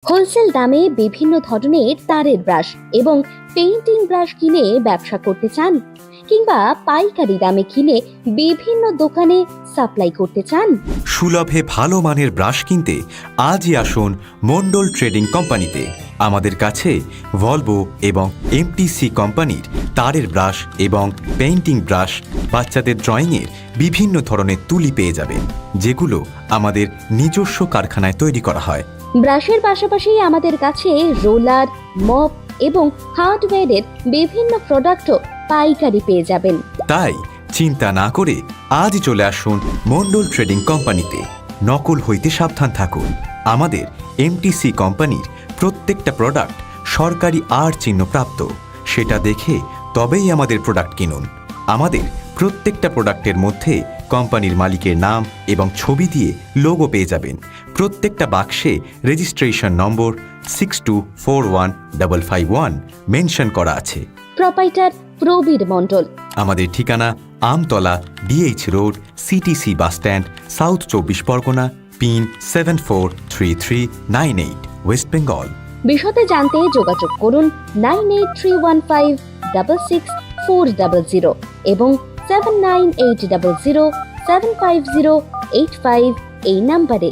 Wholesale দামে বিভিন্ন ধরনের তারের ব্রাশ এবং পেইন্টিং ব্রাশ কিনে ব্যবসা করতে চান, কিংবা পাইকারি দামে কিনে বিভিন্ন দোকানে সাপ্লাই করতে চান? সুলভে ভালো মানের ব্রাশ কিনতে আজই আসুন মন্ডল ট্রেডিং কোম্পানিতে। আমাদের কাছে ভলভো এবং এমটিসি কোম্পানির তারের ব্রাশ এবং পেইন্টিং ব্রাশ, বাচ্চাদের ড্রয়িংয়ের বিভিন্ন ধরনের তুলি পেয়ে যাবেন, যেগুলো আমাদের নিজস্ব কারখানায় তৈরি করা হয়। ব্রাশের পাশাপাশি আমাদের কাছে রোলার, মপ এবং হার্ডওয়্যারের বিভিন্ন প্রোডাক্টও পাইকারি পেয়ে যাবেন। তাই চিন্তা না করে আজই চলে আসুন মন্ডল ট্রেডিং কোম্পানিতে। নকল হইতে সাবধান থাকুন। আমাদের এমটিসি কোম্পানির প্রত্যেকটা প্রোডাক্ট সরকারি আর চিহ্ন প্রাপ্ত। সেটা দেখে তবেই আমাদের প্রোডাক্ট কিনুন। আমাদের প্রত্যেকটা প্রোডাক্টের মধ্যে কোম্পানির মালিকের নাম এবং ছবি দিয়ে লোগো পেয়ে যাবেন। প্রত্যেকটা বাক্সে রেজিস্ট্রেশন নম্বর 624151 মেনশন করা আছে। প্রোপাইটার প্রবীর মণ্ডল। আমাদের ঠিকানা Amtala, DH road, CTC bus stand, south 24 Pargana, pin 743398, West Bengal. বিশদে জানতে যোগাযোগ করুন 9831566400 এবং 7980075085 এই নাম্বারে।